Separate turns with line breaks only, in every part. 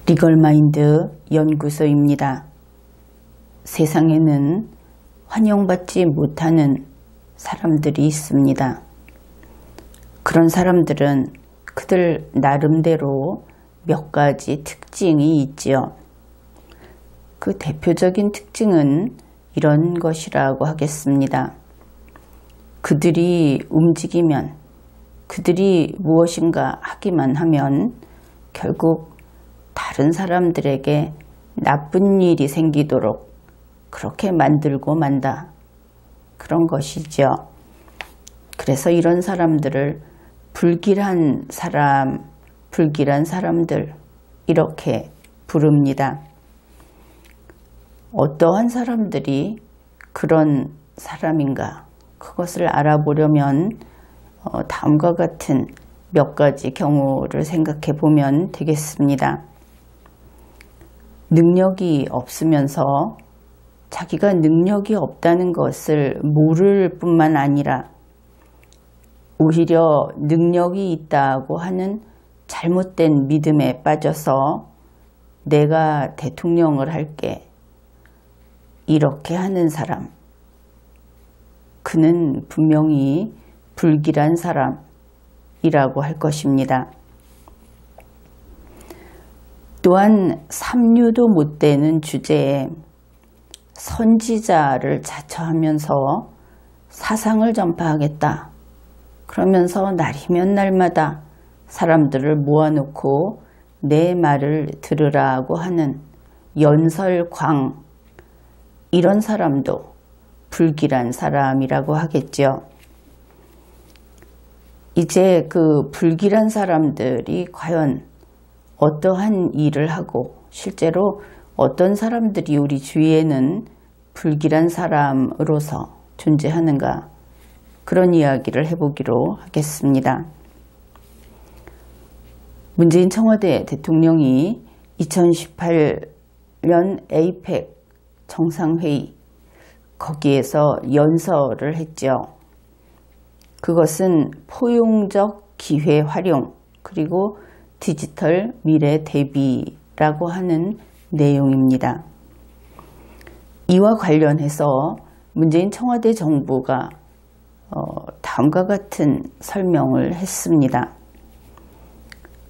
리걸마인드 연구소입니다. 세상에는 환영받지 못하는 사람들이 있습니다. 그런 사람들은 그들 나름대로 몇 가지 특징이 있지요. 그 대표적인 특징은 이런 것이라고 하겠습니다. 그들이 움직이면, 그들이 무엇인가 하기만 하면 결국 다른 사람들에게 나쁜 일이 생기도록 그렇게 만들고 만다. 그런 것이죠. 그래서 이런 사람들을 불길한 사람, 불길한 사람들 이렇게 부릅니다. 어떠한 사람들이 그런 사람인가 그것을 알아보려면 다음과 같은 몇 가지 경우를 생각해 보면 되겠습니다. 능력이 없으면서 자기가 능력이 없다는 것을 모를 뿐만 아니라 오히려 능력이 있다고 하는 잘못된 믿음에 빠져서 내가 대통령을 할게 이렇게 하는 사람, 그는 분명히 불길한 사람이라고 할 것입니다. 또한 삼류도 못 되는 주제에 선지자를 자처하면서 사상을 전파하겠다. 그러면서 날이면 날마다 사람들을 모아놓고 내 말을 들으라고 하는 연설광, 이런 사람도 불길한 사람이라고 하겠죠. 이제 그 불길한 사람들이 과연 어떠한 일을 하고 실제로 어떤 사람들이 우리 주위에는 불길한 사람으로서 존재하는가, 그런 이야기를 해보기로 하겠습니다. 문재인 청와대 대통령이 2018년 에이펙 정상회의 거기에서 연설을 했죠. 그것은 포용적 기회 활용 그리고 디지털 미래 대비라고 하는 내용입니다. 이와 관련해서 문재인 청와대 정부가 다음과 같은 설명을 했습니다.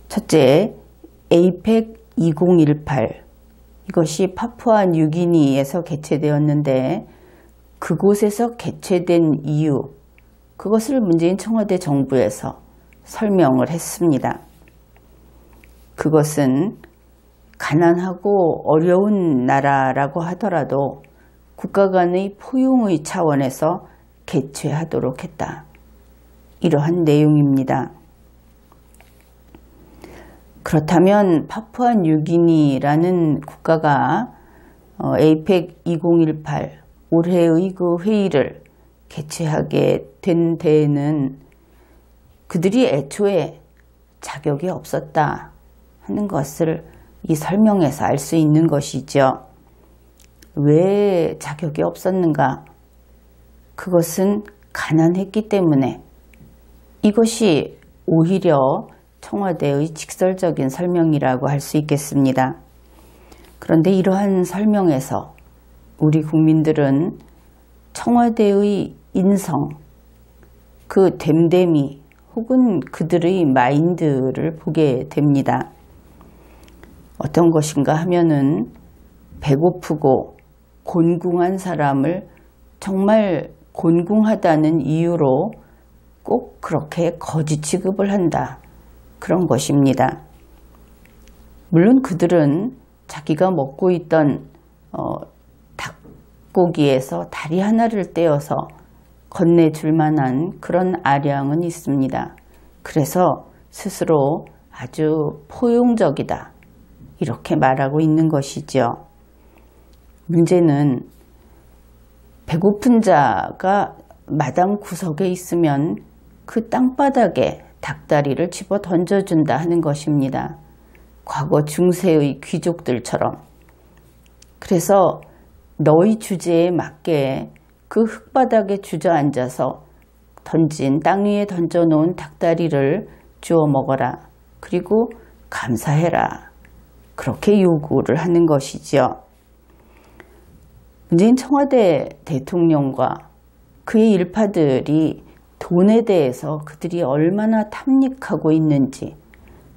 첫째, 에이펙 2018 이것이 파푸아 뉴기니에서 개최되었는데 그곳에서 개최된 이유, 그것을 문재인 청와대 정부에서 설명을 했습니다. 그것은 가난하고 어려운 나라라고 하더라도 국가 간의 포용의 차원에서 개최하도록 했다. 이러한 내용입니다. 그렇다면 파푸아 뉴기니라는 국가가 에이펙 2018 올해의 그 회의를 개최하게 된 데에는 그들이 애초에 자격이 없었다 하는 것을 이 설명에서 알 수 있는 것이죠. 왜 자격이 없었는가? 그것은 가난했기 때문에, 이것이 오히려 청와대의 직설적인 설명이라고 할 수 있겠습니다. 그런데 이러한 설명에서 우리 국민들은 청와대의 인성, 그 됨됨이 혹은 그들의 마인드를 보게 됩니다. 어떤 것인가 하면은 배고프고 곤궁한 사람을 정말 곤궁하다는 이유로 꼭 그렇게 거지 취급을 한다. 그런 것입니다. 물론 그들은 자기가 먹고 있던 닭고기에서 다리 하나를 떼어서 건네줄 만한 그런 아량은 있습니다. 그래서 스스로 아주 포용적이다. 이렇게 말하고 있는 것이죠. 문제는 배고픈 자가 마당 구석에 있으면 그 땅바닥에 닭다리를 집어 던져준다 하는 것입니다. 과거 중세의 귀족들처럼. 그래서 너희 주제에 맞게 그 흙바닥에 주저앉아서 던진 땅 위에 던져놓은 닭다리를 주워 먹어라. 그리고 감사해라. 그렇게 요구를 하는 것이지요. 문재인 청와대 대통령과 그의 일파들이 돈에 대해서 그들이 얼마나 탐닉하고 있는지,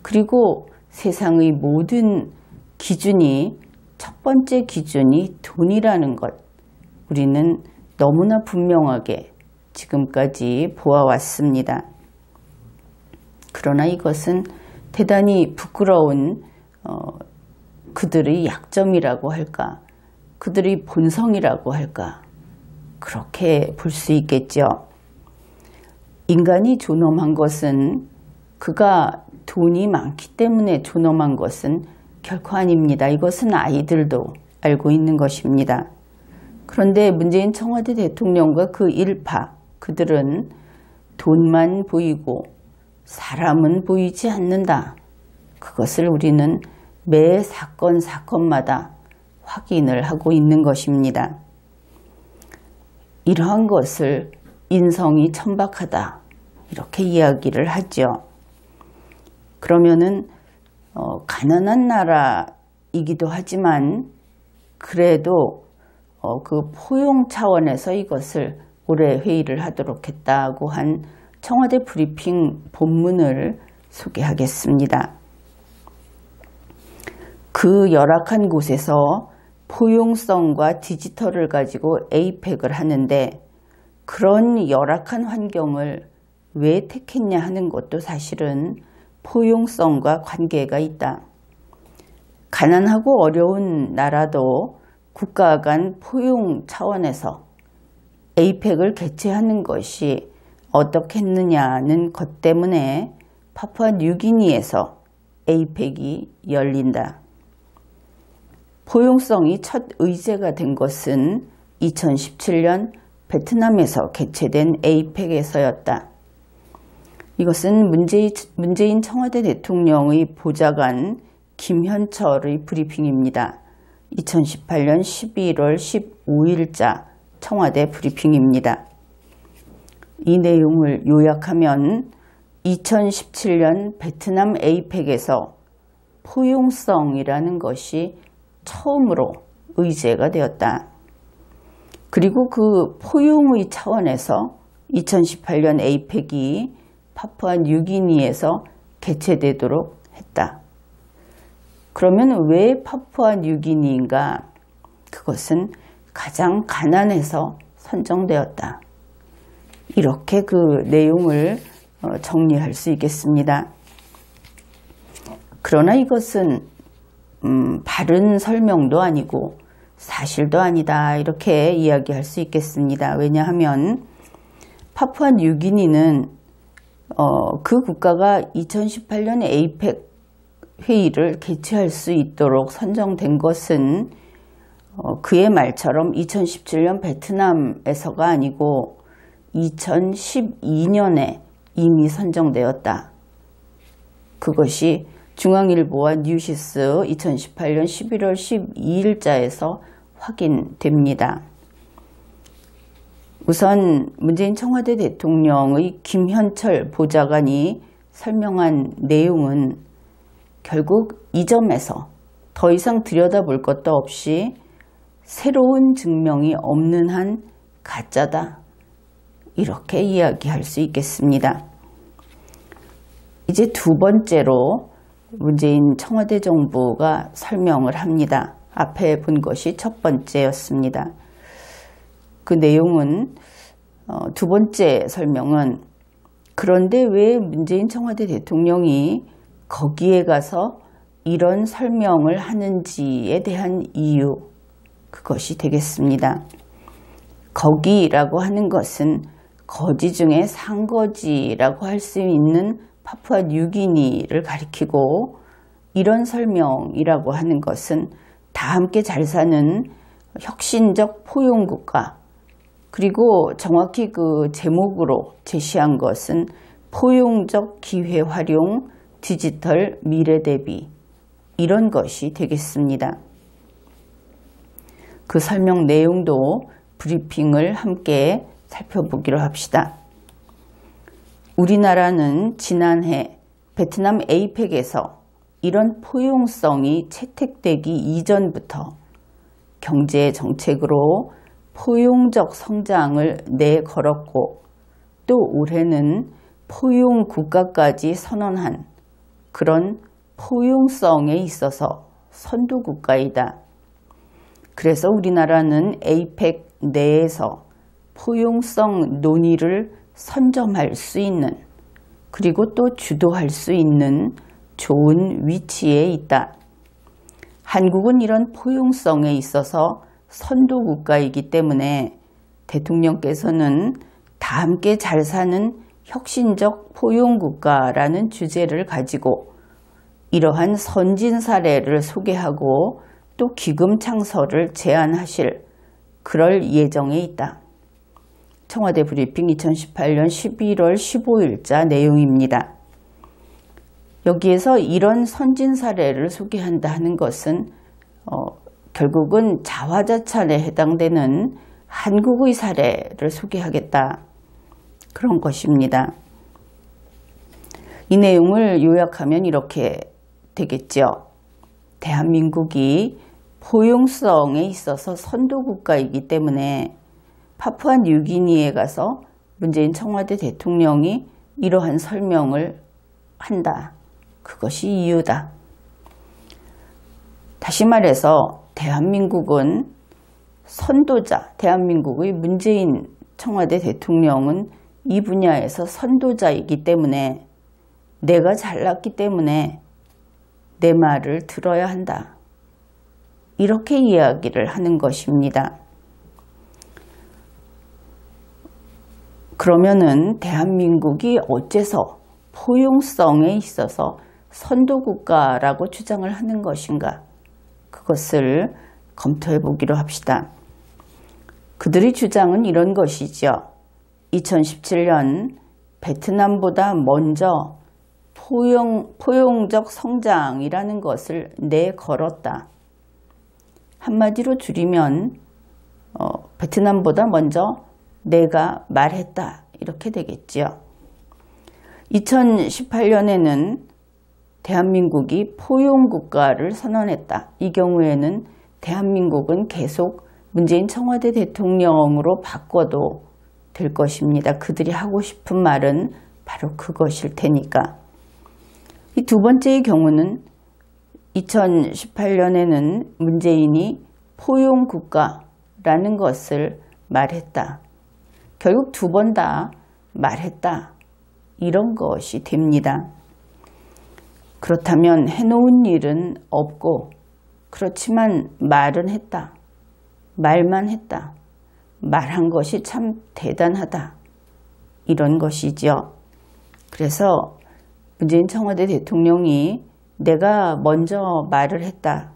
그리고 세상의 모든 기준이, 첫 번째 기준이 돈이라는 것, 우리는 너무나 분명하게 지금까지 보아왔습니다. 그러나 이것은 대단히 부끄러운 그들의 약점이라고 할까, 그들의 본성이라고 할까, 그렇게 볼 수 있겠죠. 인간이 존엄한 것은, 그가 돈이 많기 때문에 존엄한 것은 결코 아닙니다. 이것은 아이들도 알고 있는 것입니다. 그런데 문재인 청와대 대통령과 그 일파, 그들은 돈만 보이고 사람은 보이지 않는다. 그것을 우리는 매 사건마다 확인을 하고 있는 것입니다. 이러한 것을 인성이 천박하다, 이렇게 이야기를 하죠. 그러면은 가난한 나라이기도 하지만 그래도 그 포용 차원에서 이것을 올해 회의를 하도록 했다고 한 청와대 브리핑 본문을 소개하겠습니다. 그 열악한 곳에서 포용성과 디지털을 가지고 에이펙을 하는데, 그런 열악한 환경을 왜 택했냐 하는 것도 사실은 포용성과 관계가 있다. 가난하고 어려운 나라도 국가 간 포용 차원에서 에이펙을 개최하는 것이 어떻겠느냐는 것 때문에 파푸아뉴기니에서 에이펙이 열린다. 포용성이 첫 의제가 된 것은 2017년 베트남에서 개최된 에이펙에서였다. 이것은 문재인 청와대 대통령의 보좌관 김현철의 브리핑입니다. 2018년 11월 15일자 청와대 브리핑입니다. 이 내용을 요약하면 2017년 베트남 에이펙에서 포용성이라는 것이 처음으로 의제가 되었다. 그리고 그 포용의 차원에서 2018년 에이펙이 파푸아뉴기니에서 개최되도록 했다. 그러면 왜 파푸아뉴기니인가? 그것은 가장 가난해서 선정되었다. 이렇게 그 내용을 정리할 수 있겠습니다. 그러나 이것은 바른 설명도 아니고 사실도 아니다, 이렇게 이야기할 수 있겠습니다. 왜냐하면 파푸아뉴기니는 그 국가가 2018년 에이펙 회의를 개최할 수 있도록 선정된 것은 그의 말처럼 2017년 베트남에서가 아니고 2012년에 이미 선정되었다. 그것이 중앙일보와 뉴시스 2018년 11월 12일자에서 확인됩니다. 우선 문재인 청와대 대통령의 김현철 보좌관이 설명한 내용은 결국 이 점에서 더 이상 들여다볼 것도 없이 새로운 증명이 없는 한 가짜다, 이렇게 이야기할 수 있겠습니다. 이제 두 번째로 문재인 청와대 정부가 설명을 합니다. 앞에 본 것이 첫 번째였습니다. 그 내용은 두 번째 설명은, 그런데 왜 문재인 청와대 대통령이 거기에 가서 이런 설명을 하는지에 대한 이유, 그것이 되겠습니다. 거기라고 하는 것은 거지 중에 상거지라고 할 수 있는 파푸아뉴기니를 가리키고, 이런 설명이라고 하는 것은 다 함께 잘 사는 혁신적 포용국가, 그리고 정확히 그 제목으로 제시한 것은 포용적 기회 활용 디지털 미래 대비, 이런 것이 되겠습니다. 그 설명 내용도 브리핑을 함께 살펴보기로 합시다. 우리나라는 지난해 베트남 에이펙에서 이런 포용성이 채택되기 이전부터 경제 정책으로 포용적 성장을 내걸었고 또 올해는 포용 국가까지 선언한 그런 포용성에 있어서 선도 국가이다. 그래서 우리나라는 에이펙 내에서 포용성 논의를 선점할 수 있는 그리고 또 주도할 수 있는 좋은 위치에 있다. 한국은 이런 포용성에 있어서 선도 국가이기 때문에 대통령께서는 다 함께 잘 사는 혁신적 포용 국가라는 주제를 가지고 이러한 선진 사례를 소개하고 또 기금 창설을 제안하실 그럴 예정에 있다. 청와대 브리핑 2018년 11월 15일자 내용입니다. 여기에서 이런 선진 사례를 소개한다 하는 것은 결국은 자화자찬에 해당되는 한국의 사례를 소개하겠다. 그런 것입니다. 이 내용을 요약하면 이렇게 되겠죠. 대한민국이 포용성에 있어서 선도국가이기 때문에 파푸아뉴기니에 가서 문재인 청와대 대통령이 이러한 설명을 한다. 그것이 이유다. 다시 말해서 대한민국은 선도자, 대한민국의 문재인 청와대 대통령은 이 분야에서 선도자이기 때문에 내가 잘났기 때문에 내 말을 들어야 한다. 이렇게 이야기를 하는 것입니다. 그러면은 대한민국이 어째서 포용성에 있어서 선도국가라고 주장을 하는 것인가? 그것을 검토해 보기로 합시다. 그들의 주장은 이런 것이죠. 2017년 베트남보다 먼저 포용적 성장이라는 것을 내걸었다. 한마디로 줄이면 베트남보다 먼저 내가 말했다. 이렇게 되겠지요. 2018년에는 대한민국이 포용국가를 선언했다. 이 경우에는 대한민국은 계속 문재인 청와대 대통령으로 바꿔도 될 것입니다. 그들이 하고 싶은 말은 바로 그것일 테니까. 이 두 번째의 경우는 2018년에는 문재인이 포용국가라는 것을 말했다. 결국 두 번 다 말했다. 이런 것이 됩니다. 그렇다면 해놓은 일은 없고 그렇지만 말은 했다. 말만 했다. 말한 것이 참 대단하다. 이런 것이죠. 그래서 문재인 청와대 대통령이 내가 먼저 말을 했다.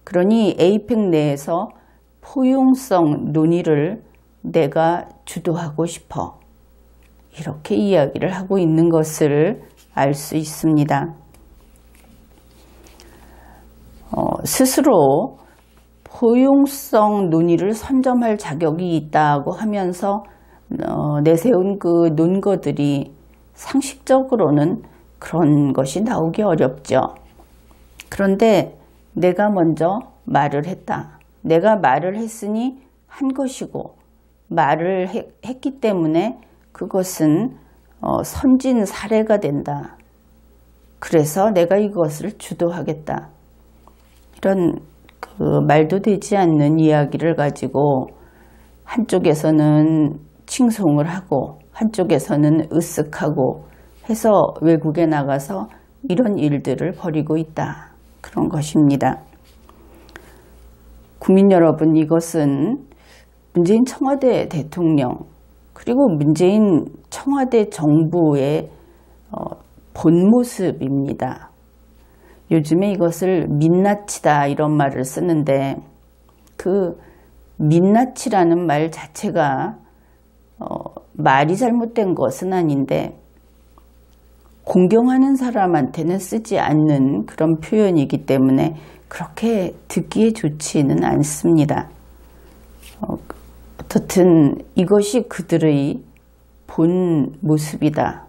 그러니 에이펙 내에서 포용성 논의를 내가 주도하고 싶어. 이렇게 이야기를 하고 있는 것을 알 수 있습니다. 스스로 포용성 논의를 선점할 자격이 있다고 하면서 내세운 그 논거들이 상식적으로는 그런 것이 나오기 어렵죠. 그런데 내가 먼저 말을 했다. 내가 말을 했으니 한 것이고 말을 했기 때문에 그것은 선진 사례가 된다. 그래서 내가 이것을 주도하겠다. 이런 그 말도 되지 않는 이야기를 가지고 한쪽에서는 칭송을 하고 한쪽에서는 으쓱하고 해서 외국에 나가서 이런 일들을 벌이고 있다. 그런 것입니다. 국민 여러분, 이것은 문재인 청와대 대통령 그리고 문재인 청와대 정부의 본 모습입니다. 요즘에 이것을 민낯이다 이런 말을 쓰는데 그 민낯이라는 말 자체가 말이 잘못된 것은 아닌데 공경하는 사람한테는 쓰지 않는 그런 표현이기 때문에 그렇게 듣기에 좋지는 않습니다. 어떻든 이것이 그들의 본 모습이다.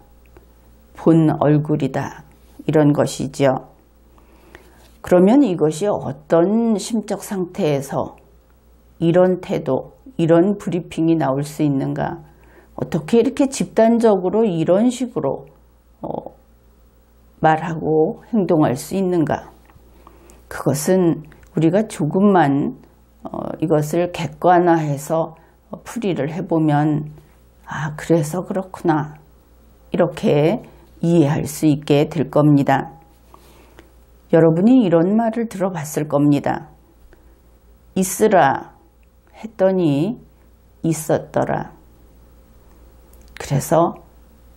본 얼굴이다. 이런 것이죠. 그러면 이것이 어떤 심적 상태에서 이런 태도, 이런 브리핑이 나올 수 있는가? 어떻게 이렇게 집단적으로 이런 식으로 말하고 행동할 수 있는가? 그것은 우리가 조금만 이것을 객관화해서 풀이를 해보면 아, 그래서 그렇구나. 이렇게 이해할 수 있게 될 겁니다. 여러분이 이런 말을 들어봤을 겁니다. 있으라 했더니 있었더라. 그래서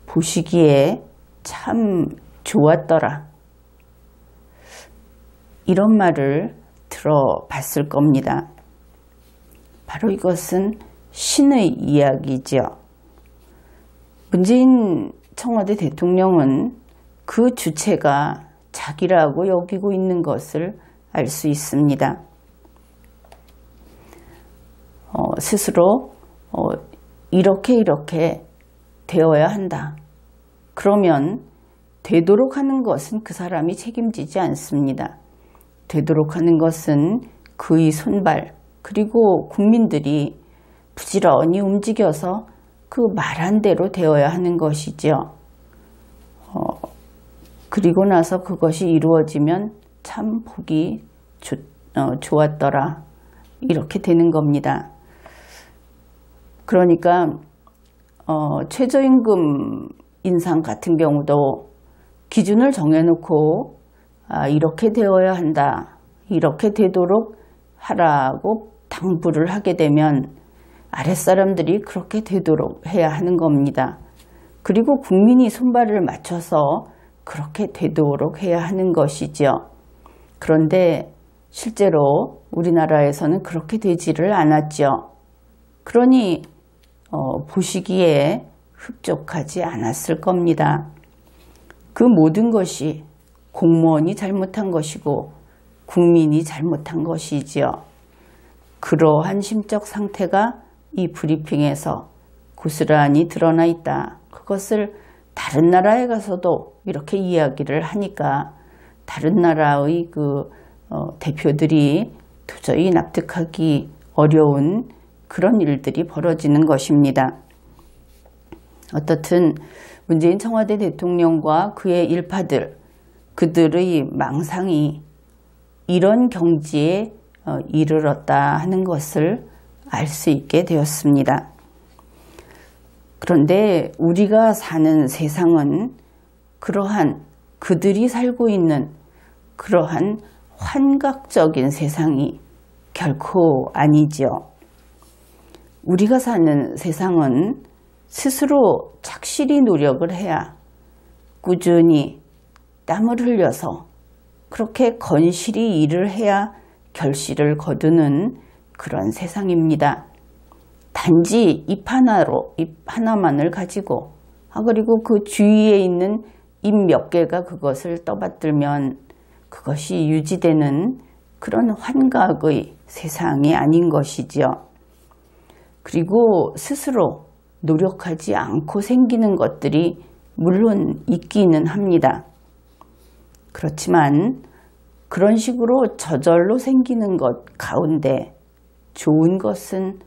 보시기에 참 좋았더라. 이런 말을 들어봤을 겁니다. 바로 이것은 신의 이야기죠. 문재인 청와대 대통령은 그 주체가 자기라고 여기고 있는 것을 알 수 있습니다. 스스로 이렇게 되어야 한다. 그러면 되도록 하는 것은 그 사람이 책임지지 않습니다. 되도록 하는 것은 그의 손발 그리고 국민들이 부지런히 움직여서 그 말한 대로 되어야 하는 것이죠. 그리고 나서 그것이 이루어지면 참 보기 좋았더라. 이렇게 되는 겁니다. 그러니까 최저임금 인상 같은 경우도 기준을 정해놓고 이렇게 되어야 한다. 이렇게 되도록 하라고 당부를 하게 되면 아랫사람들이 그렇게 되도록 해야 하는 겁니다. 그리고 국민이 손발을 맞춰서 그렇게 되도록 해야 하는 것이죠. 그런데 실제로 우리나라에서는 그렇게 되지를 않았죠. 그러니 보시기에 흡족하지 않았을 겁니다. 그 모든 것이 공무원이 잘못한 것이고 국민이 잘못한 것이지요. 그러한 심적 상태가 이 브리핑에서 고스란히 드러나 있다. 그것을 다른 나라에 가서도 이렇게 이야기를 하니까 다른 나라의 대표들이 도저히 납득하기 어려운 그런 일들이 벌어지는 것입니다. 어떻든 문재인 청와대 대통령과 그의 일파들, 그들의 망상이 이런 경지에 이르렀다 하는 것을 알 수 있게 되었습니다. 그런데 우리가 사는 세상은 그러한 그들이 살고 있는 그러한 환각적인 세상이 결코 아니죠. 우리가 사는 세상은 스스로 착실히 노력을 해야 꾸준히 땀을 흘려서 그렇게 건실히 일을 해야 결실을 거두는 그런 세상입니다. 단지 잎 하나만을 가지고 그리고 그 주위에 있는 잎 몇 개가 그것을 떠받들면 그것이 유지되는 그런 환각의 세상이 아닌 것이지요. 그리고 스스로 노력하지 않고 생기는 것들이 물론 있기는 합니다. 그렇지만 그런 식으로 저절로 생기는 것 가운데 좋은 것은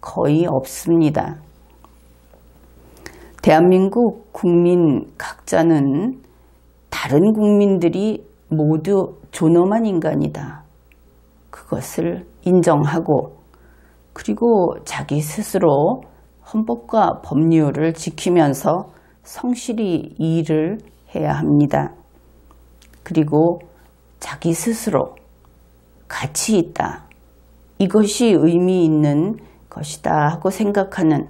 거의 없습니다. 대한민국 국민 각자는 다른 국민들이 모두 존엄한 인간이다. 그것을 인정하고 그리고 자기 스스로 헌법과 법률을 지키면서 성실히 일을 해야 합니다. 그리고 자기 스스로 가치 있다. 이것이 의미 있는 것이다 하고 생각하는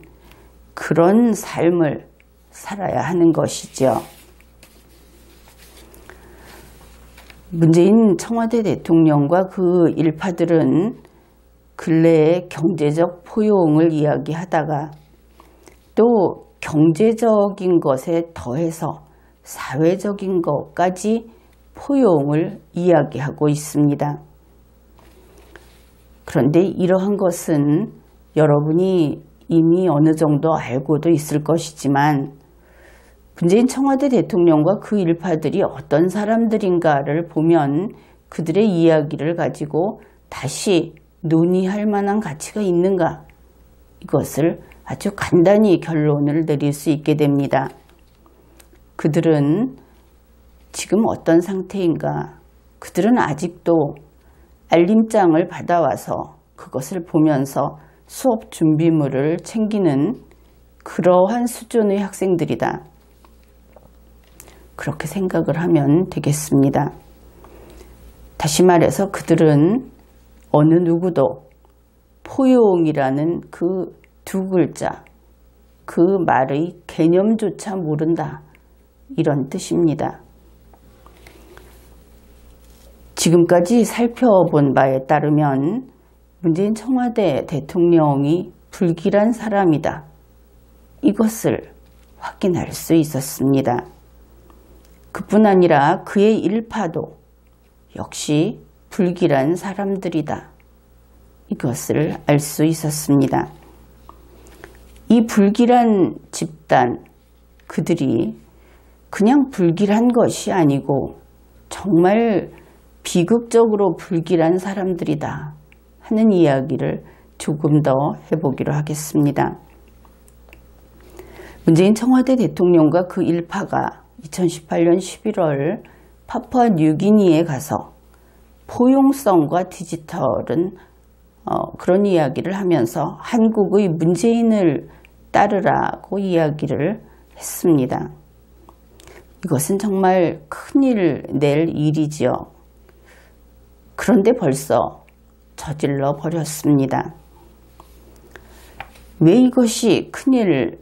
그런 삶을 살아야 하는 것이죠. 문재인 청와대 대통령과 그 일파들은 근래의 경제적 포용을 이야기하다가 또 경제적인 것에 더해서 사회적인 것까지 포용을 이야기하고 있습니다. 그런데 이러한 것은 여러분이 이미 어느 정도 알고도 있을 것이지만 문재인 청와대 대통령과 그 일파들이 어떤 사람들인가를 보면 그들의 이야기를 가지고 다시 논의할 만한 가치가 있는가? 이것을 아주 간단히 결론을 내릴 수 있게 됩니다. 그들은 지금 어떤 상태인가? 그들은 아직도 알림장을 받아와서 그것을 보면서 수업 준비물을 챙기는 그러한 수준의 학생들이다. 그렇게 생각을 하면 되겠습니다. 다시 말해서 그들은 어느 누구도 포용이라는 그 두 글자, 그 말의 개념조차 모른다. 이런 뜻입니다. 지금까지 살펴본 바에 따르면 문재인 청와대 대통령이 불길한 사람이다. 이것을 확인할 수 있었습니다. 그뿐 아니라 그의 일파도 역시 불길한 사람들이다. 이것을 알 수 있었습니다. 이 불길한 집단, 그들이 그냥 불길한 것이 아니고 정말 비극적으로 불길한 사람들이다 하는 이야기를 조금 더 해보기로 하겠습니다. 문재인 청와대 대통령과 그 일파가 2018년 11월 파푸아뉴기니에 가서 포용성과 디지털은 그런 이야기를 하면서 한국의 문재인을 따르라고 이야기를 했습니다. 이것은 정말 큰일 낼 일이지요. 그런데 벌써 저질러 버렸습니다. 왜 이것이 큰일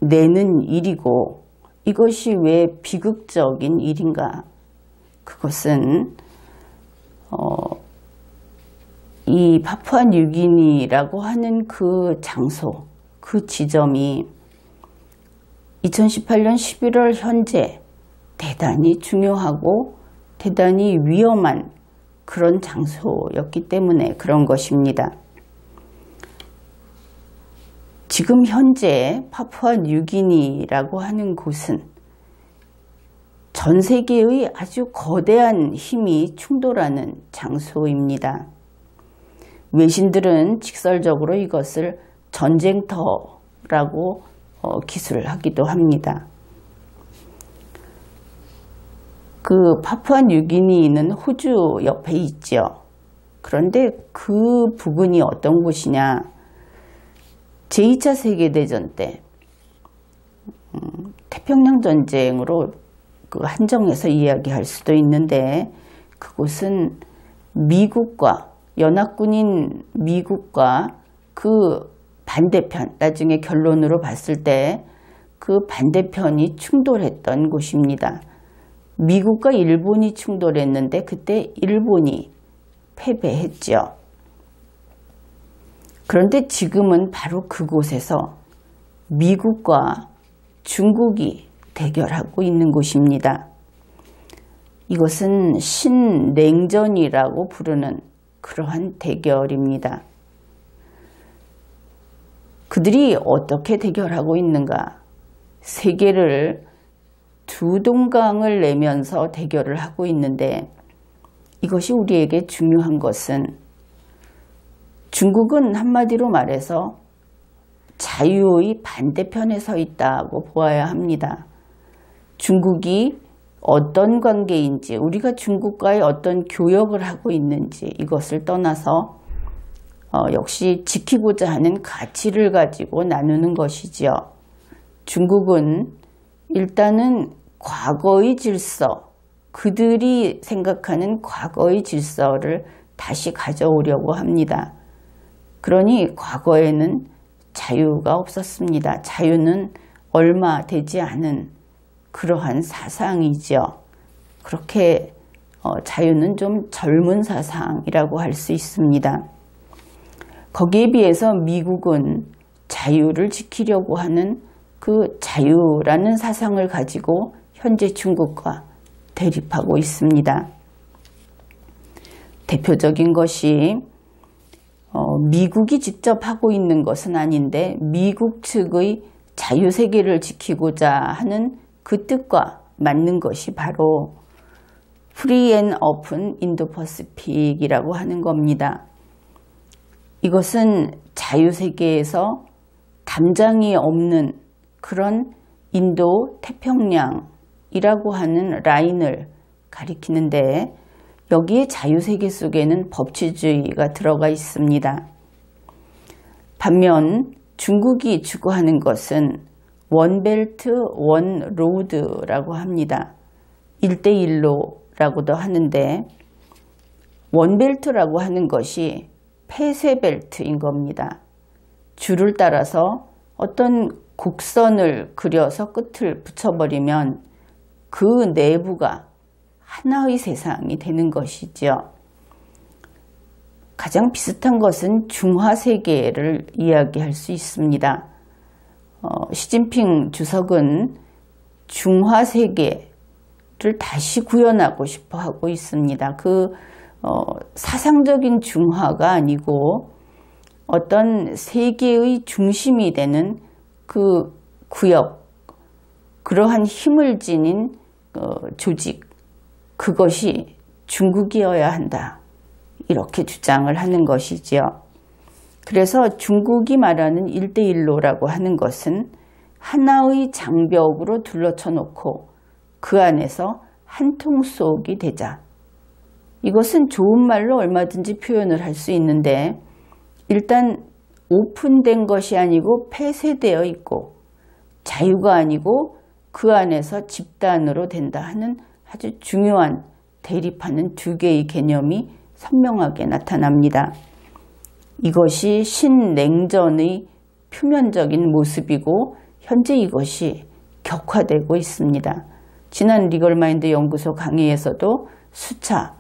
내는 일이고 이것이 왜 비극적인 일인가? 그것은 이 파푸아뉴기니라고 하는 그 장소, 그 지점이 2018년 11월 현재 대단히 중요하고 대단히 위험한 그런 장소였기 때문에 그런 것입니다. 지금 현재 파푸아뉴기니라고 하는 곳은 전 세계의 아주 거대한 힘이 충돌하는 장소입니다. 외신들은 직설적으로 이것을 전쟁터라고 기술하기도 합니다. 그 파푸아뉴기니는 호주 옆에 있죠. 그런데 그 부근이 어떤 곳이냐? 제2차 세계대전 때 태평양 전쟁으로 그 한정해서 이야기할 수도 있는데 그곳은 미국과 연합군인 미국과 그 반대편, 나중에 결론으로 봤을 때 그 반대편이 충돌했던 곳입니다. 미국과 일본이 충돌했는데 그때 일본이 패배했죠. 그런데 지금은 바로 그곳에서 미국과 중국이 대결하고 있는 곳입니다. 이것은 신냉전이라고 부르는 그러한 대결입니다. 그들이 어떻게 대결하고 있는가? 세계를 두 동강을 내면서 대결을 하고 있는데 이것이 우리에게 중요한 것은 중국은 한마디로 말해서 자유의 반대편에 서 있다고 보아야 합니다. 중국이 어떤 관계인지, 우리가 중국과의 어떤 교역을 하고 있는지 이것을 떠나서 역시 지키고자 하는 가치를 가지고 나누는 것이지요. 중국은 일단은 과거의 질서, 그들이 생각하는 과거의 질서를 다시 가져오려고 합니다. 그러니 과거에는 자유가 없었습니다. 자유는 얼마 되지 않은 그러한 사상이죠. 그렇게 자유는 좀 젊은 사상이라고 할 수 있습니다. 거기에 비해서 미국은 자유를 지키려고 하는 그 자유라는 사상을 가지고 현재 중국과 대립하고 있습니다. 대표적인 것이 미국이 직접 하고 있는 것은 아닌데 미국 측의 자유세계를 지키고자 하는 그 뜻과 맞는 것이 바로 프리 앤 오픈 인도퍼시픽이라고 하는 겁니다. 이것은 자유세계에서 담장이 없는 그런 인도 태평양이라고 하는 라인을 가리키는데, 여기에 자유세계 속에는 법치주의가 들어가 있습니다. 반면 중국이 추구하는 것은 원벨트 원로드라고 합니다. 1대1로라고도 하는데, 원벨트라고 하는 것이 폐쇄벨트인 겁니다. 줄을 따라서 어떤 곡선을 그려서 끝을 붙여버리면 그 내부가 하나의 세상이 되는 것이죠. 가장 비슷한 것은 중화세계를 이야기할 수 있습니다. 시진핑 주석은 중화세계를 다시 구현하고 싶어 하고 있습니다. 사상적인 중화가 아니고 어떤 세계의 중심이 되는 그 구역, 그러한 힘을 지닌 조직, 그것이 중국이어야 한다, 이렇게 주장을 하는 것이지요. 그래서 중국이 말하는 1대1로라고 하는 것은 하나의 장벽으로 둘러쳐 놓고 그 안에서 한 통속이 되자. 이것은 좋은 말로 얼마든지 표현을 할 수 있는데, 일단 오픈된 것이 아니고 폐쇄되어 있고 자유가 아니고 그 안에서 집단으로 된다 하는 아주 중요한 대립하는 두 개의 개념이 선명하게 나타납니다. 이것이 신냉전의 표면적인 모습이고 현재 이것이 격화되고 있습니다. 지난 리걸마인드 연구소 강의에서도 수차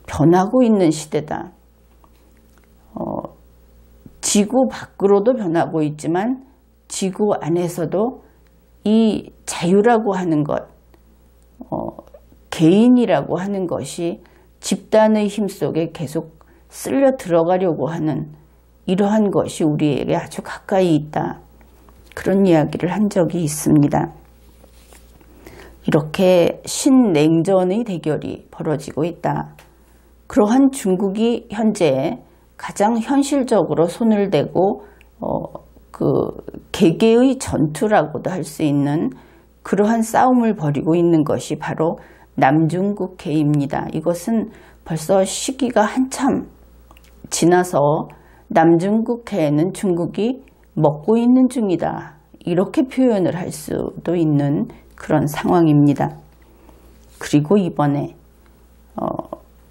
변하고 있는 시대다. 지구 밖으로도 변하고 있지만 지구 안에서도 이 자유라고 하는 것, 개인이라고 하는 것이 집단의 힘 속에 계속 쓸려 들어가려고 하는 이러한 것이 우리에게 아주 가까이 있다, 그런 이야기를 한 적이 있습니다. 이렇게 신냉전의 대결이 벌어지고 있다. 그러한 중국이 현재 가장 현실적으로 손을 대고 개개의 전투라고도 할 수 있는 그러한 싸움을 벌이고 있는 것이 바로 남중국해입니다. 이것은 벌써 시기가 한참 지나서 남중국해에는 중국이 먹고 있는 중이다, 이렇게 표현을 할 수도 있는 그런 상황입니다. 그리고 이번에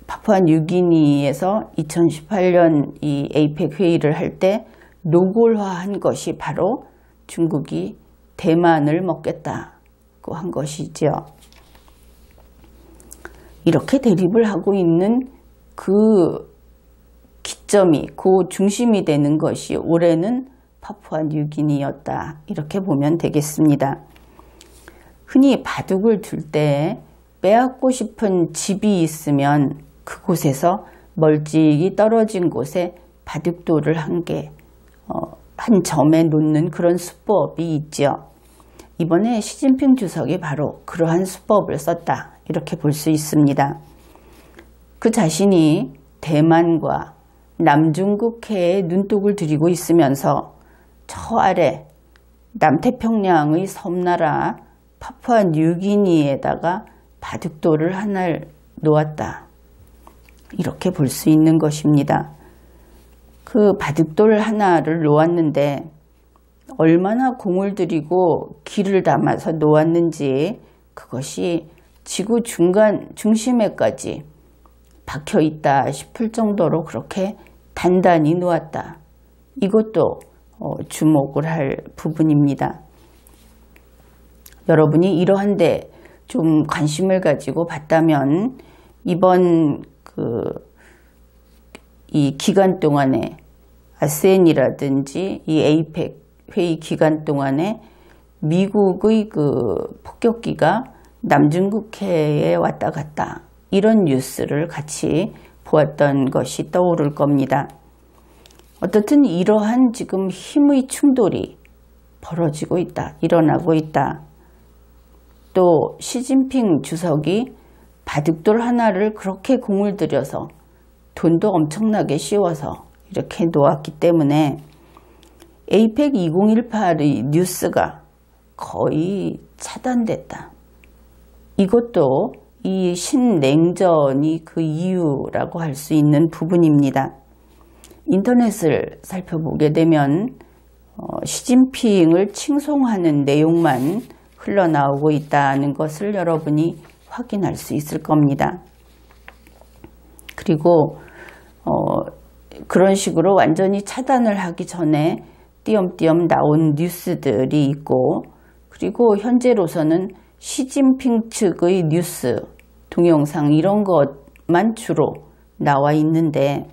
파푸아뉴기니에서 2018년 이 에이펙 회의를 할 때 노골화한 것이 바로 중국이 대만을 먹겠다고 한 것이죠. 이렇게 대립을 하고 있는 그 기점이, 그 중심이 되는 것이 올해는 파푸아뉴기니였다, 이렇게 보면 되겠습니다. 흔히 바둑을 둘 때 빼앗고 싶은 집이 있으면 그곳에서 멀찍이 떨어진 곳에 바둑돌을 한 점에 놓는 그런 수법이 있죠. 이번에 시진핑 주석이 바로 그러한 수법을 썼다, 이렇게 볼 수 있습니다. 그 자신이 대만과 남중국해에 눈독을 들이고 있으면서 저 아래 남태평양의 섬나라 파푸아뉴기니에다가 바둑돌을 하나를 놓았다, 이렇게 볼 수 있는 것입니다. 그 바둑돌 하나를 놓았는데 얼마나 공을 들이고 기를 담아서 놓았는지 그것이 지구 중심에까지 박혀 있다 싶을 정도로 그렇게 단단히 놓았다. 이것도 주목을 할 부분입니다. 여러분이 이러한데 좀 관심을 가지고 봤다면 이번 이 기간 동안에 아세안이라든지 이 에이펙 회의 기간 동안에 미국의 폭격기가 남중국해에 왔다 갔다, 이런 뉴스를 같이 보았던 것이 떠오를 겁니다. 어떻든 이러한 지금 힘의 충돌이 벌어지고 있다, 일어나고 있다. 또 시진핑 주석이 바둑돌 하나를 그렇게 공을 들여서 돈도 엄청나게 씌워서 이렇게 놓았기 때문에 에이펙 2018의 뉴스가 거의 차단됐다. 이것도 이 신냉전이 그 이유라고 할 수 있는 부분입니다. 인터넷을 살펴보게 되면 시진핑을 칭송하는 내용만 흘러나오고 있다는 것을 여러분이 확인할 수 있을 겁니다. 그리고 그런 식으로 완전히 차단을 하기 전에 띄엄띄엄 나온 뉴스들이 있고, 그리고 현재로서는 시진핑 측의 뉴스, 동영상 이런 것만 주로 나와 있는데,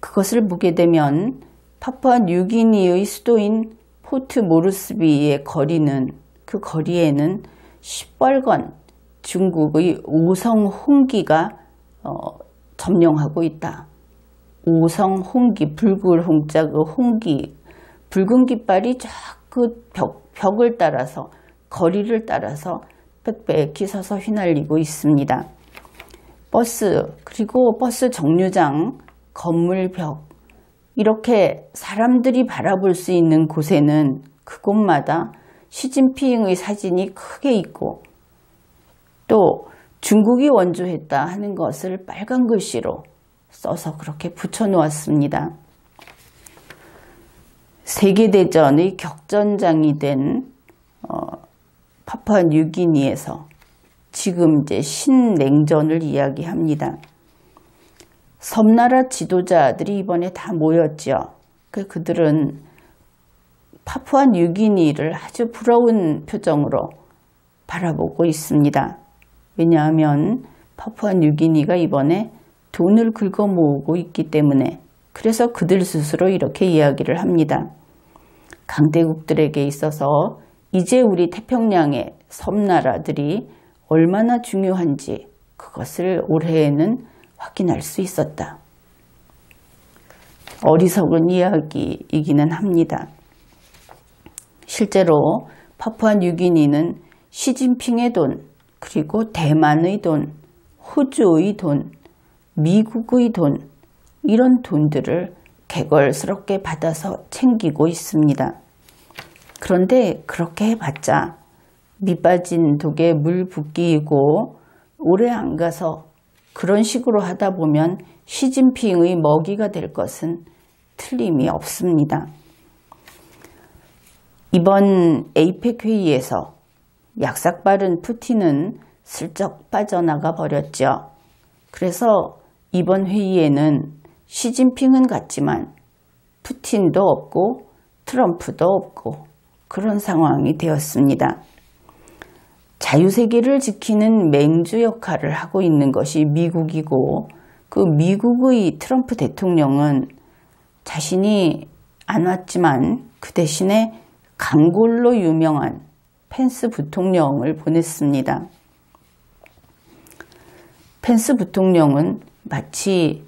그것을 보게 되면 파푸아뉴기니의 수도인 포트 모르스비의 거리는, 그 거리에는 시뻘건 중국의 오성 홍기가 점령하고 있다. 오성 홍기, 붉은 홍자 그 홍기, 붉은 깃발이 쫙 그 벽을 따라서, 거리를 따라서 빽빽히 서서 휘날리고 있습니다. 버스, 그리고 버스 정류장, 건물 벽, 이렇게 사람들이 바라볼 수 있는 곳에는 그곳마다 시진핑의 사진이 크게 있고, 또 중국이 원조했다 하는 것을 빨간 글씨로 써서 그렇게 붙여놓았습니다. 세계대전의 격전장이 된 파푸아뉴기니에서 지금 이제 신냉전을 이야기합니다. 섬나라 지도자들이 이번에 다 모였죠. 그들은 파푸아뉴기니를 아주 부러운 표정으로 바라보고 있습니다. 왜냐하면 파푸아뉴기니가 이번에 돈을 긁어 모으고 있기 때문에, 그래서 그들 스스로 이렇게 이야기를 합니다. 강대국들에게 있어서 이제 우리 태평양의 섬나라들이 얼마나 중요한지 그것을 올해에는 확인할 수 있었다. 어리석은 이야기이기는 합니다. 실제로 파푸아뉴기니는 시진핑의 돈, 그리고 대만의 돈, 호주의 돈, 미국의 돈, 이런 돈들을 개걸스럽게 받아서 챙기고 있습니다. 그런데 그렇게 해봤자 밑빠진 독에 물 붓기이고, 오래 안 가서 그런 식으로 하다 보면 시진핑의 먹이가 될 것은 틀림이 없습니다. 이번 에이펙 회의에서 약삭빠른 푸틴은 슬쩍 빠져나가 버렸죠. 그래서 이번 회의에는 시진핑은 갔지만 푸틴도 없고 트럼프도 없고 그런 상황이 되었습니다. 자유세계를 지키는 맹주 역할을 하고 있는 것이 미국이고, 그 미국의 트럼프 대통령은 자신이 안 왔지만 그 대신에 강골로 유명한 펜스 부통령을 보냈습니다. 펜스 부통령은 마치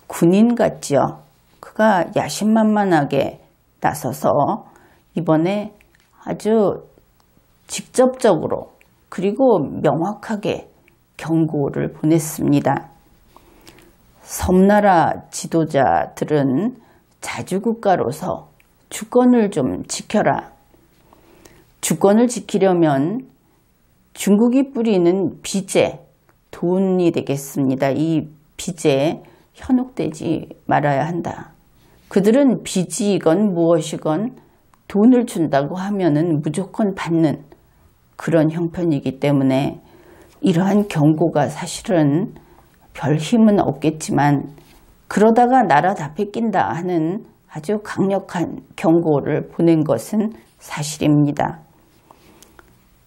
군인 같지요. 그가 야심만만하게 나서서 이번에 아주 직접적으로 그리고 명확하게 경고를 보냈습니다. 섬나라 지도자들은 자주국가로서 주권을 좀 지켜라. 주권을 지키려면 중국이 뿌리는 빚에 돈이 되겠습니다. 이 빚에 현혹되지 말아야 한다. 그들은 빚이건 무엇이건 돈을 준다고 하면은 무조건 받는 그런 형편이기 때문에 이러한 경고가 사실은 별 힘은 없겠지만, 그러다가 나라 다 뺏긴다 하는 아주 강력한 경고를 보낸 것은 사실입니다.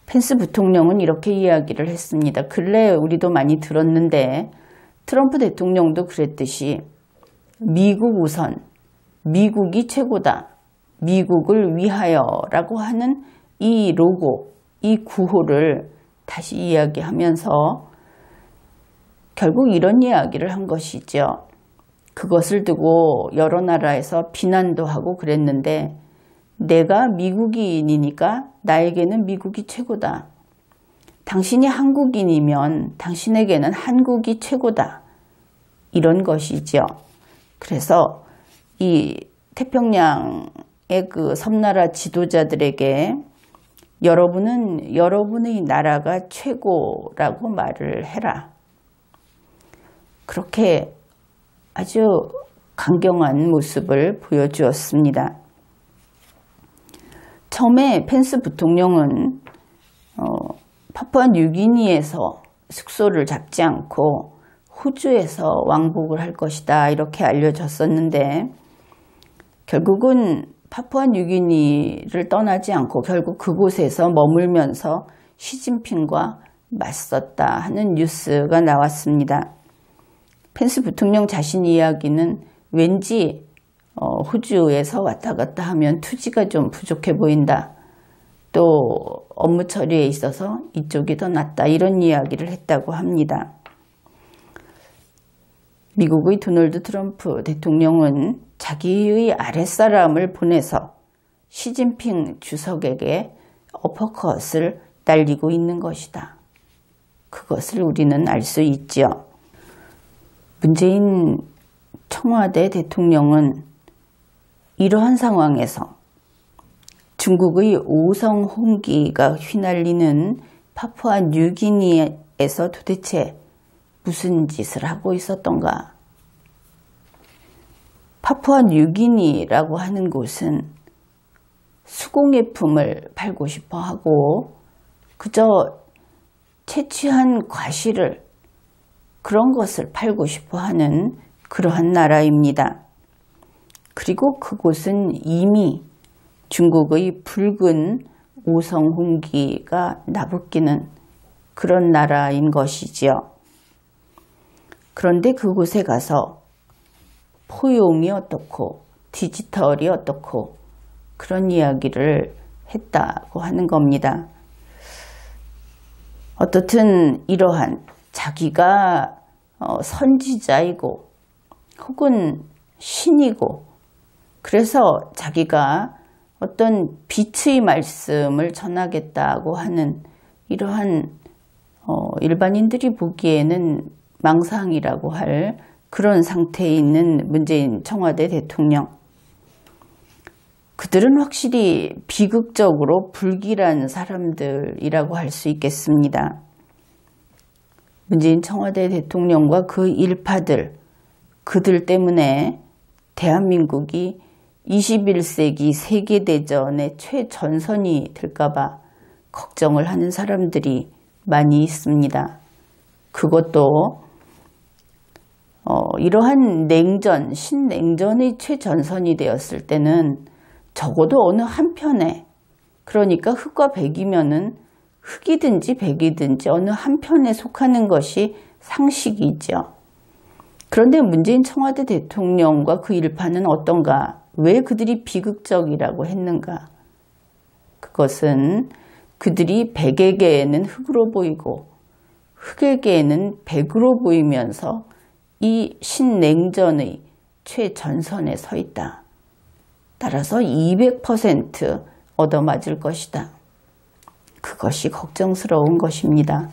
펜스 부통령은 이렇게 이야기를 했습니다. 근래 우리도 많이 들었는데 트럼프 대통령도 그랬듯이 미국 우선, 미국이 최고다, 미국을 위하여라고 하는 이 로고, 이 구호를 다시 이야기하면서 결국 이런 이야기를 한 것이죠. 그것을 두고 여러 나라에서 비난도 하고 그랬는데, 내가 미국인이니까 나에게는 미국이 최고다. 당신이 한국인이면 당신에게는 한국이 최고다. 이런 것이죠. 그래서 이 태평양의 그 섬나라 지도자들에게 여러분은 여러분의 나라가 최고라고 말을 해라. 그렇게 아주 강경한 모습을 보여주었습니다. 처음에 펜스 부통령은 파푸아뉴기니에서 숙소를 잡지 않고 호주에서 왕복을 할 것이다 이렇게 알려졌었는데 결국은 파푸아뉴기니를 떠나지 않고 결국 그곳에서 머물면서 시진핑과 맞섰다 하는 뉴스가 나왔습니다. 펜스 부통령 자신 이야기는 왠지 호주에서 왔다 갔다 하면 투지가 좀 부족해 보인다. 또 업무 처리에 있어서 이쪽이 더 낫다. 이런 이야기를 했다고 합니다. 미국의 도널드 트럼프 대통령은 자기의 아랫사람을 보내서 시진핑 주석에게 어퍼컷을 날리고 있는 것이다. 그것을 우리는 알 수 있죠. 문재인 청와대 대통령은 이러한 상황에서 중국의 오성 홍기가 휘날리는 파푸아뉴기니에서 도대체 무슨 짓을 하고 있었던가? 파푸아뉴기니라고 하는 곳은 수공예품을 팔고 싶어 하고 그저 채취한 과실을 그런 것을 팔고 싶어 하는 그러한 나라입니다. 그리고 그곳은 이미 중국의 붉은 오성 홍기가 나부끼는 그런 나라인 것이지요. 그런데 그곳에 가서 포용이 어떻고 디지털이 어떻고 그런 이야기를 했다고 하는 겁니다. 어떻든 이러한 자기가 선지자이고 혹은 신이고 그래서 자기가 어떤 빛의 말씀을 전하겠다고 하는 이러한 일반인들이 보기에는 망상이라고 할 그런 상태에 있는 문재인 청와대 대통령. 그들은 확실히 비극적으로 불길한 사람들이라고 할 수 있겠습니다. 문재인 청와대 대통령과 그 일파들, 그들 때문에 대한민국이 21세기 세계대전의 최전선이 될까봐 걱정을 하는 사람들이 많이 있습니다. 그것도 이러한 냉전, 신냉전의 최전선이 되었을 때는 적어도 어느 한편에, 그러니까 흑과 백이면은 흑이든지 백이든지 어느 한편에 속하는 것이 상식이죠. 그런데 문재인 청와대 대통령과 그 일파는 어떤가? 왜 그들이 비극적이라고 했는가? 그것은 그들이 백에게는 흑으로 보이고 흑에게는 백으로 보이면서 이 신냉전의 최전선에 서 있다. 따라서 200% 얻어맞을 것이다. 그것이 걱정스러운 것입니다.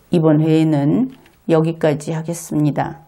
이번 회에는 여기까지 하겠습니다.